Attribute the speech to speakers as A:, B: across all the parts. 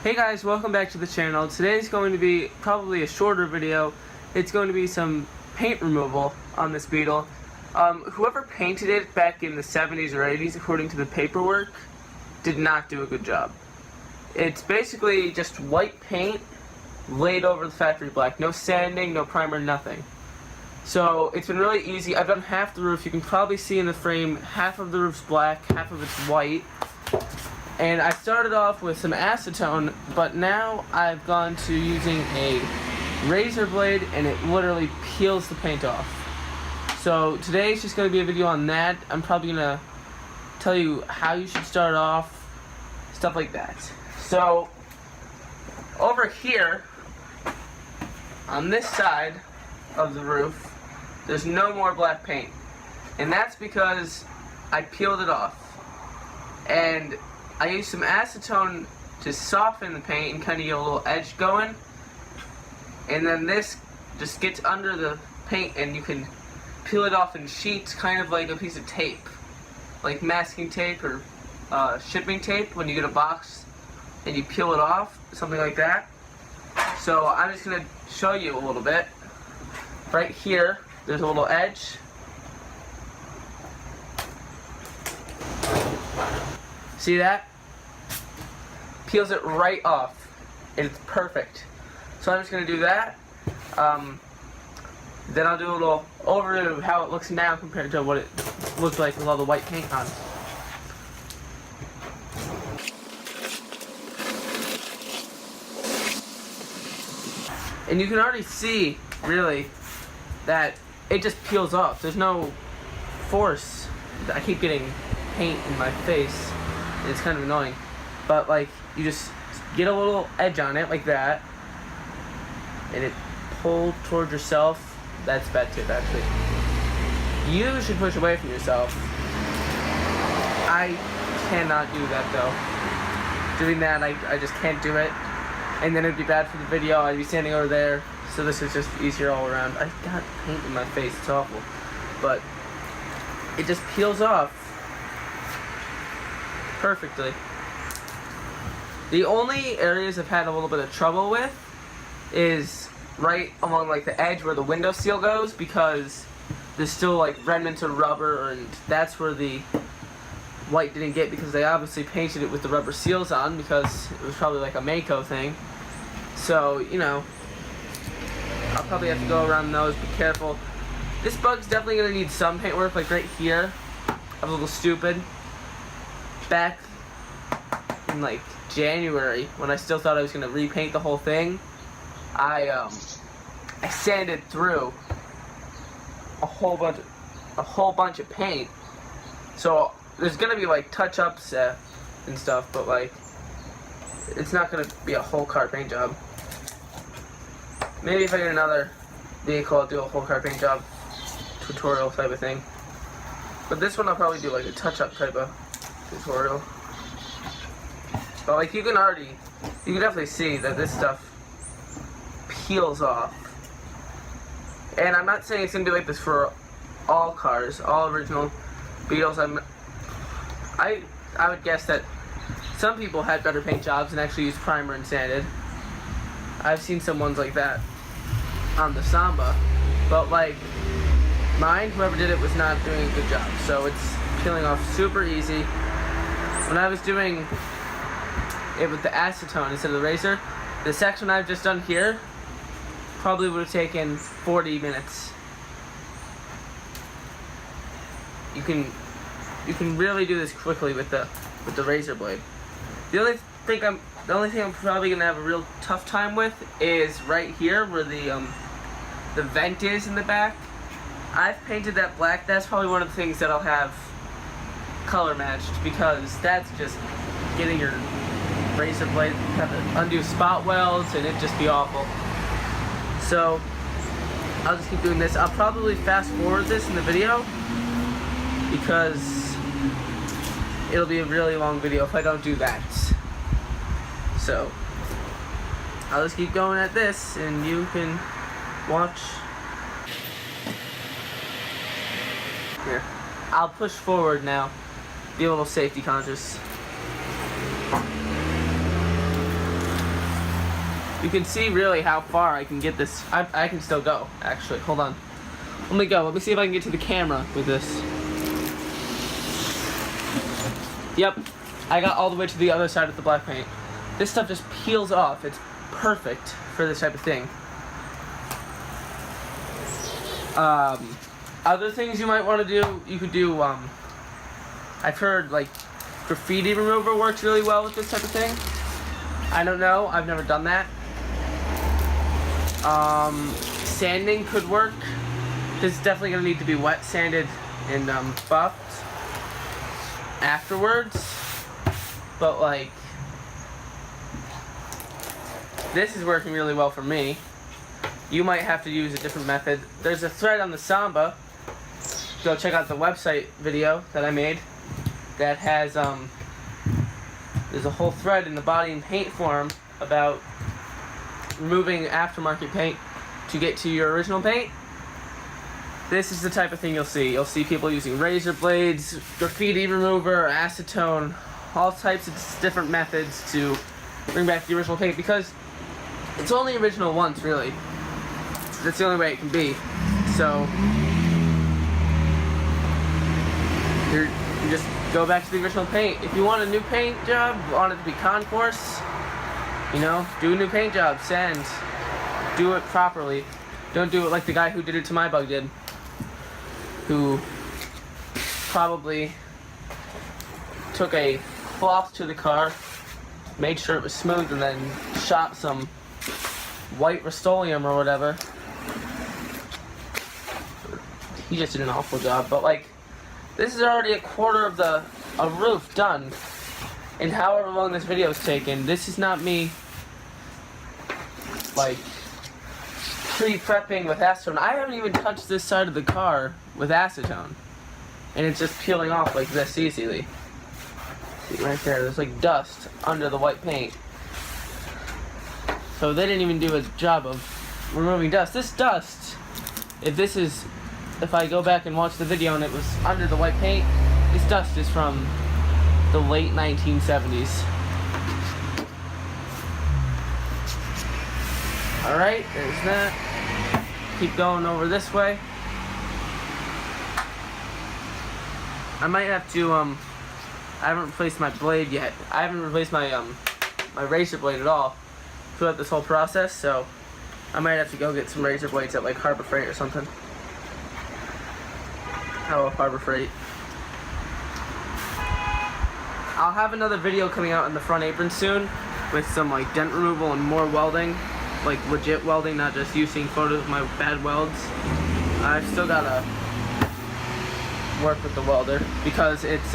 A: Hey guys, welcome back to the channel. Today's going to be probably a shorter video. It's going to be some paint removal on this Beetle. Whoever painted it back in the 70s or 80s, according to the paperwork, did not do a good job. It's basically just white paint laid over the factory black. No sanding, no primer, nothing. So it's been really easy. I've done half the roof. You can probably see in the frame, half of the roof's black, half of it's white. And I started off with some acetone, but now I've gone to using a razor blade, and it literally peels the paint off. So today's just going to be a video on that. I'm probably going to tell you how you should start off, stuff like that. So over here, on this side of the roof, there's no more black paint. And that's because I peeled it off. And I used some acetone to soften the paint and kind of get a little edge going. And then this just gets under the paint and you can peel it off in sheets, kind of like a piece of tape. Like masking tape or shipping tape when you get a box and you peel it off, something like that. So I'm just going to show you a little bit. Right here, there's a little edge. See that? Peels it right off. It's perfect. So I'm just going to do that. Then I'll do a little overview of how it looks now compared to what it looked like with all the white paint on. And you can already see, really, that it just peels off. There's no force. I keep getting paint in my face. It's kind of annoying, but like you just get a little edge on it like that, and it pull towards yourself. That's bad tip, actually. You should push away from yourself. I cannot do that though. Doing that, I just can't do it, and then it'd be bad for the video. I'd be standing over there, so this is just easier all around. I got paint in my face. It's awful, but it just peels off perfectly. The only areas I've had a little bit of trouble with is right along like the edge where the window seal goes, because there's still like remnants of rubber, and that's where the white didn't get, because they obviously painted it with the rubber seals on, because it was probably like a Mako thing. So, you know, I'll probably have to go around those, be careful. This bug's definitely going to need some paint work, like right here. I'm a little stupid. Back in like January, when I still thought I was gonna repaint the whole thing, I sanded through a whole bunch of paint. So there's gonna be like touch-ups and stuff, but like it's not gonna be a whole car paint job. Maybe if I get another vehicle, I'll do a whole car paint job tutorial type of thing. But this one I'll probably do like a touch-up type of tutorial. But like you can definitely see that this stuff peels off. And I'm not saying it's gonna be like this for all cars, all original Beetles. I would guess that some people had better paint jobs and actually used primer and sanded. I've seen some ones like that on the Samba, but like mine, whoever did it was not doing a good job. So it's peeling off super easy. When I was doing it with the acetone instead of the razor, the section I've just done here probably would have taken 40 minutes. You can really do this quickly with the razor blade. The only thing I'm probably gonna have a real tough time with is right here where the vent is in the back. I've painted that black. That's probably one of the things that I'll have color matched, because that's just getting your razor blade have to undo spot welds and it'd just be awful. So I'll just keep doing this. I'll probably fast forward this in the video because it'll be a really long video if I don't do that. So I'll just keep going at this and you can watch. Here, I'll push forward now. Be a little safety conscious. you can see really how far I can get this. I can still go, actually. Hold on. Let me go. Let me see if I can get to the camera with this. Yep, I got all the way to the other side of the black paint. This stuff just peels off. It's perfect for this type of thing. Other things you might want to do, you could do, I've heard like graffiti remover works really well with this type of thing. I don't know, I've never done that. Sanding could work. This is definitely going to need to be wet sanded and buffed afterwards. But like, this is working really well for me. You might have to use a different method. There's a thread on the Samba. Go check out the website video that I made that has there's a whole thread in the body and paint forum about removing aftermarket paint to get to your original paint. This is the type of thing you'll see. You'll see people using razor blades, graffiti remover, acetone, all types of different methods to bring back the original paint, because it's only original once, really. That's the only way it can be. So you just go back to the original paint. If you want a new paint job, want it to be concourse, you know, do a new paint job, sand, do it properly. Don't do it like the guy who did it to my bug did, who probably took a cloth to the car, made sure it was smooth, and then shot some white Rust-Oleum or whatever. He just did an awful job. But like, this is already a quarter of a roof done, and however long this video is taken. This is not me like pre-prepping with acetone. I haven't even touched this side of the car with acetone, and it's just peeling off like this easily. See right there, there's like dust under the white paint. So they didn't even do a job of removing dust. This dust, if I go back and watch the video and it was under the white paint, this dust is from the late 1970s. Alright, there's that. Keep going over this way. I might have to, I haven't replaced my blade yet. I haven't replaced my, my razor blade at all throughout this whole process, so I might have to go get some razor blades at like Harbor Freight or something. I love Harbor Freight. I'll have another video coming out in the front apron soon with some like dent removal and more welding, like legit welding, not just using photos of my bad welds. I've still gotta work with the welder because it's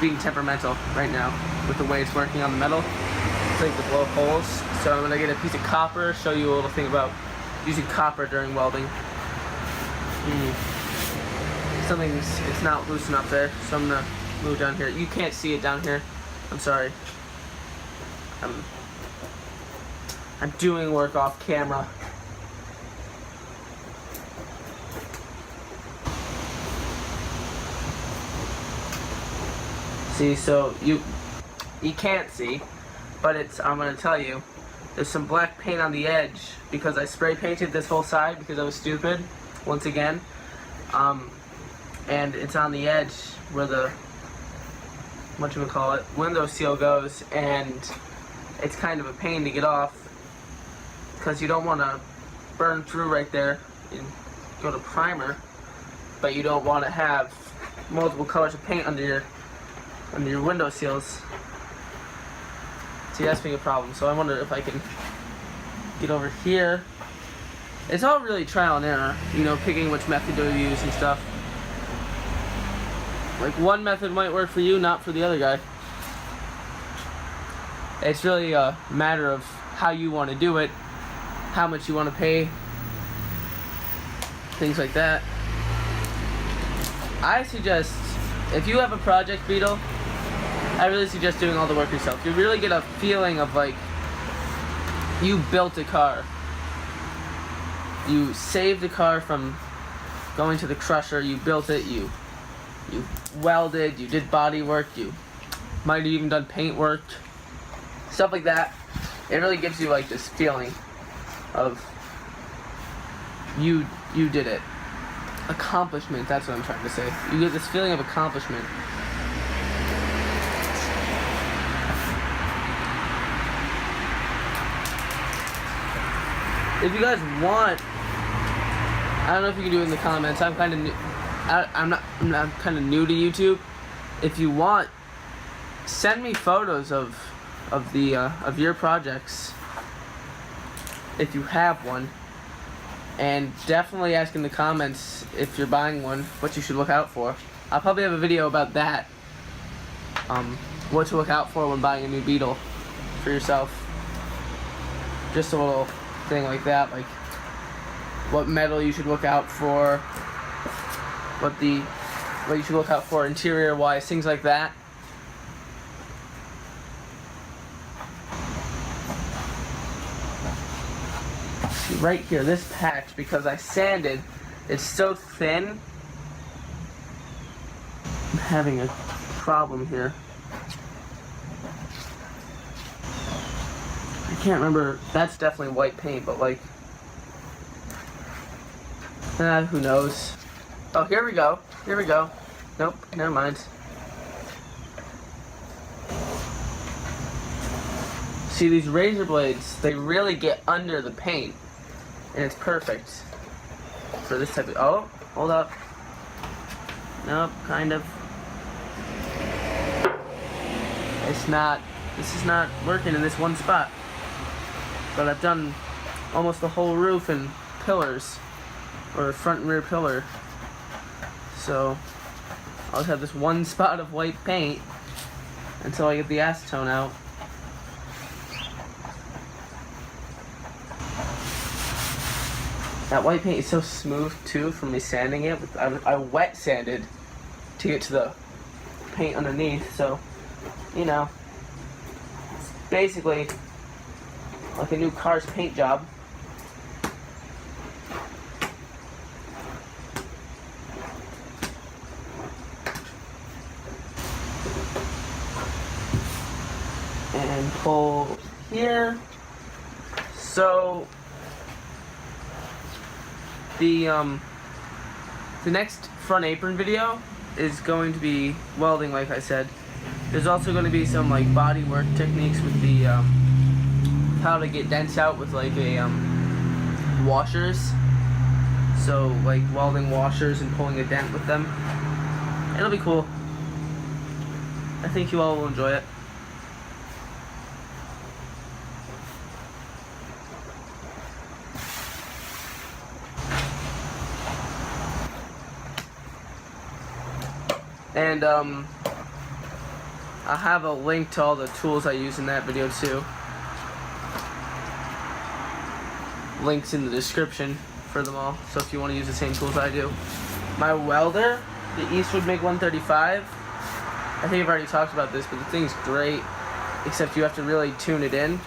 A: being temperamental right now with the way it's working on the metal. It's like to blow holes. So I'm gonna get a piece of copper, show you a little thing about using copper during welding. It's not loose enough there, so I'm gonna move down here. You can't see it down here. I'm sorry. I'm doing work off camera. See, so you can't see, but I'm gonna tell you, there's some black paint on the edge because I spray painted this whole side because I was stupid, once again. And it's on the edge where the, window seal goes, and it's kind of a pain to get off because you don't want to burn through right there and go to primer, but you don't want to have multiple colors of paint under your window seals. See, that's being a problem. So I wonder if I can get over here. It's all really trial and error, you know, picking which method to use and stuff. Like, one method might work for you, not for the other guy. It's really a matter of how you want to do it, how much you want to pay, things like that. I suggest, if you have a project beetle, I really suggest doing all the work yourself. You really get a feeling of like you built a car. You saved the car from going to the crusher. You built it. You welded. You did body work. You might have even done paint work, stuff like that. it really gives you like this feeling of you did it. Accomplishment, that's what I'm trying to say. You get this feeling of accomplishment. If you guys want, I don't know if you can do it in the comments. I'm kind of new. I'm kind of new to YouTube. If you want, send me photos of your projects if you have one, and definitely ask in the comments if you're buying one what you should look out for. I'll probably have a video about that. What to look out for when buying a new Beetle for yourself. Just a little thing like that, like what metal you should look out for, what you should look out for interior wise, things like that. See, right here, this patch, because I sanded, it's so thin. I'm having a problem here. I can't remember. That's definitely white paint, but like, who knows? Oh, here we go. Here we go. Nope, never mind. See, these razor blades, they really get under the paint, and it's perfect for this type of. Oh, hold up. Nope, kind of. It's not. This is not working in this one spot. But I've done almost the whole roof and pillars, or front and rear pillar. So I'll just have this one spot of white paint until I get the acetone out. That white paint is so smooth too from me sanding it. I wet sanded to get to the paint underneath, so you know, it's basically like a new car's paint job. And pull here. So the next front apron video is going to be welding, like I said. There's also going to be some like body work techniques with the how to get dents out with like a washers. So like welding washers and pulling a dent with them. It'll be cool. I think you all will enjoy it. And I'll have a link to all the tools I use in that video too. Links in the description for them all, so if you want to use the same tools I do. My welder, the Eastwood MiG 135, I think I've already talked about this, but the thing's great, except you have to really tune it in.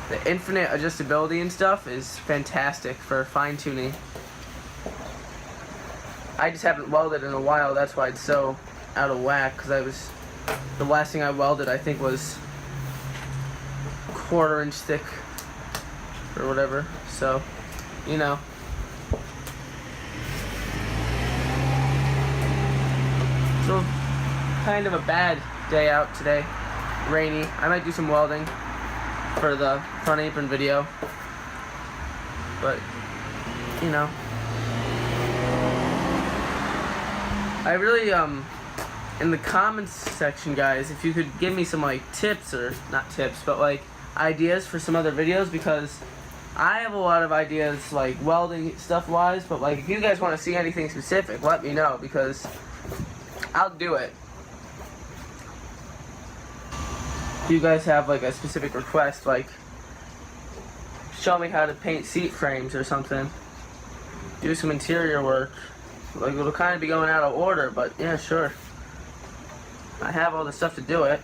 A: The infinite adjustability and stuff is fantastic for fine tuning. I just haven't welded in a while, that's why it's so out of whack, because the last thing I welded I think was 1/4 inch thick or whatever, so you know. So kind of a bad day out today, rainy. I might do some welding for the front apron video, but you know, I really in the comments section, guys, if you could give me some like tips, or not tips, but like ideas for some other videos, because I have a lot of ideas like welding stuff wise, but like if you guys want to see anything specific, let me know, because I'll do it. If you guys have like a specific request, like show me how to paint seat frames or something, do some interior work, like it'll kind of be going out of order, but yeah, sure. I have all the stuff to do it.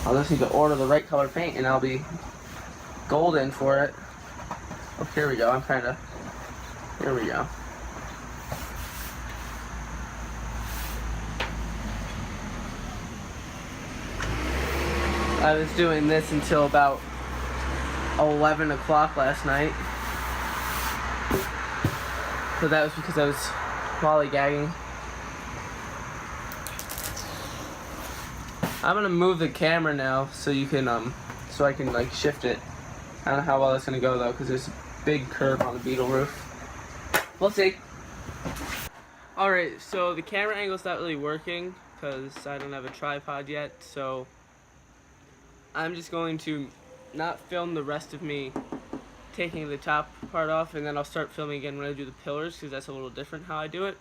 A: I'll just need to order the right color paint and I'll be golden for it. Oh, here we go. Here we go. I was doing this until about 11 o'clock last night. So that was because I was lollygagging. I'm gonna move the camera now so you can so I can like shift it. I don't know how well it's gonna go though, because there's a big curve on the Beetle roof. We'll see. Alright, so the camera angle's not really working because I don't have a tripod yet, so I'm just going to not film the rest of me taking the top part off, and then I'll start filming again when I do the pillars, because that's a little different how I do it.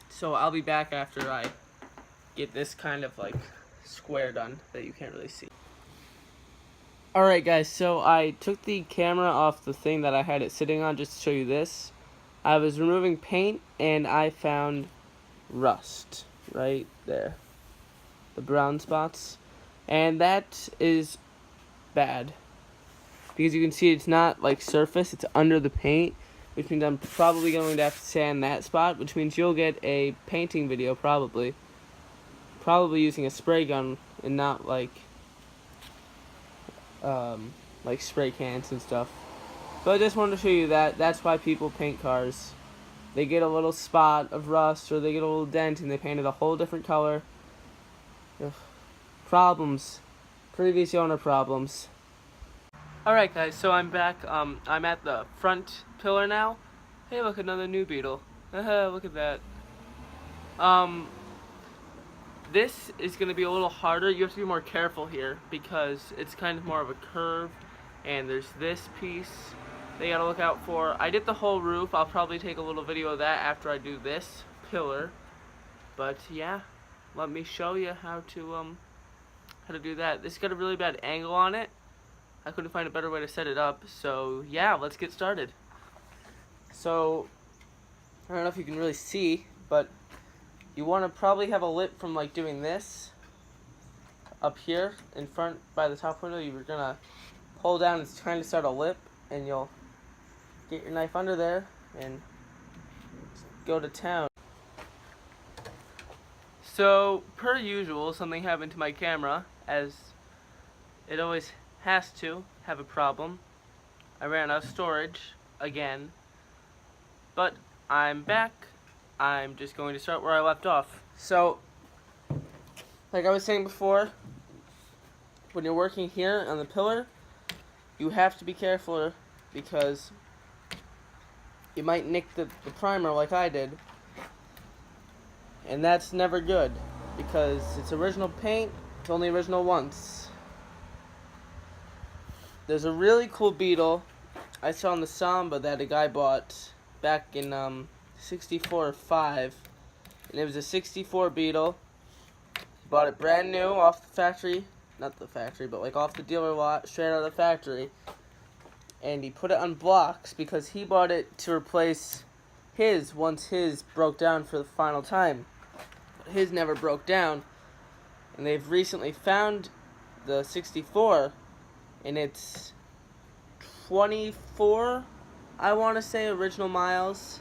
A: So I'll be back after I get this kind of like square done that you can't really see. Alright guys, so I took the camera off the thing that I had it sitting on just to show you this. I was removing paint and I found rust right there. The brown spots. And that is bad. Because you can see it's not like surface, it's under the paint. Which means I'm probably going to have to sand that spot, which means you'll get a painting video probably. Probably using a spray gun and not like spray cans and stuff. So I just wanted to show you that. That's why people paint cars. They get a little spot of rust or they get a little dent and they paint it a whole different color. Ugh. Problems. Previous owner problems. Alright guys, so I'm back. I'm at the front pillar now. Hey look, another new Beetle. Look at that. This is going to be a little harder. You have to be more careful here because it's kind of more of a curve, and there's this piece that you gotta look out for. I did the whole roof. I'll probably take a little video of that after I do this pillar. But yeah, let me show you how to do that. This got a really bad angle on it. I couldn't find a better way to set it up. So yeah, let's get started. So I don't know if you can really see, but you want to probably have a lip from like doing this up here in front by the top window. You're gonna pull down and trying to start a lip, and you'll get your knife under there and go to town. So per usual, something happened to my camera, as it always has to have a problem. I ran out of storage again, but I'm back. I'm just going to start where I left off. So, like I was saying before, when you're working here on the pillar, you have to be careful because you might nick the primer like I did. And that's never good because it's original paint, it's only original once. There's a really cool Beetle I saw in the Samba that a guy bought back in 64 or 5, and it was a 64 Beetle. He bought it brand new off the factory, not the factory, but like off the dealer lot, straight out of the factory. And he put it on blocks because he bought it to replace his once his broke down for the final time. But his never broke down, and they've recently found the 64, and it's 24, I want to say, original miles.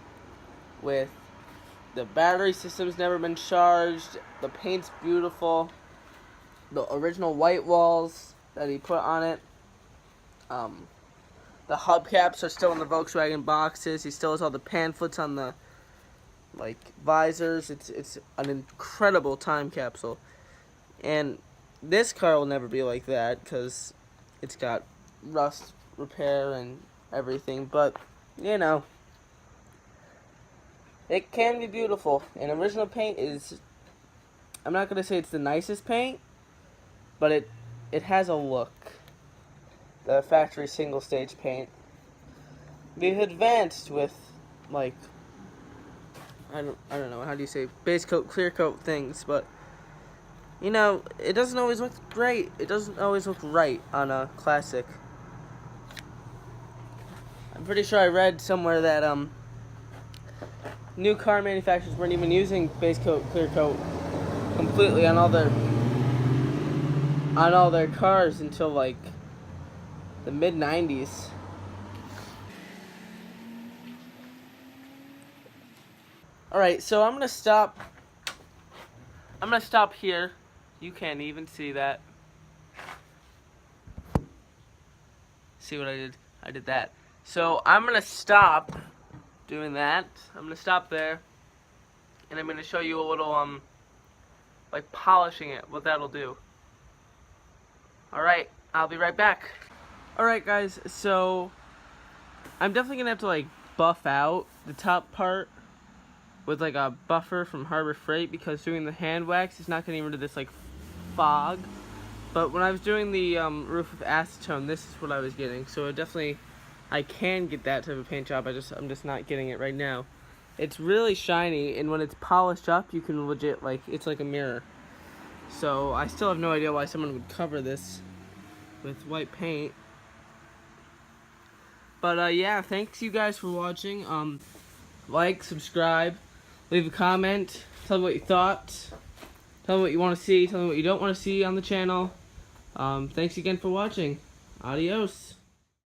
A: With the battery system's never been charged, the paint's beautiful, the original white walls that he put on it, the hubcaps are still in the Volkswagen boxes. He still has all the pamphlets on the like visors. It's an incredible time capsule, and this car will never be like that because it's got rust repair and everything. But you know, it can be beautiful, and original paint is, I'm not going to say it's the nicest paint, but it has a look. The factory single stage paint. We've advanced with, like, I don't know, how do you say, base coat, clear coat things, but, you know, it doesn't always look great. It doesn't always look right on a classic. I'm pretty sure I read somewhere that, new car manufacturers weren't even using base coat, clear coat completely on all their cars until like the mid-90s. Alright, so I'm gonna stop here. You can't even see that. See what I did? I did that. So I'm gonna stop doing that. I'm gonna stop there, and I'm gonna show you a little like polishing it, what that'll do. Alright, I'll be right back. Alright guys, so I'm definitely gonna have to like buff out the top part with like a buffer from Harbor Freight, because doing the hand wax is not getting rid of this like fog. But when I was doing the roof with acetone, this is what I was getting. So it definitely, I can get that type of paint job. I'm just not getting it right now. It's really shiny, and when it's polished up, you can legit, like, it's like a mirror. So I still have no idea why someone would cover this with white paint. But yeah, thanks you guys for watching. Like, subscribe, leave a comment, tell me what you thought, tell me what you want to see, tell me what you don't want to see on the channel. Thanks again for watching. Adios.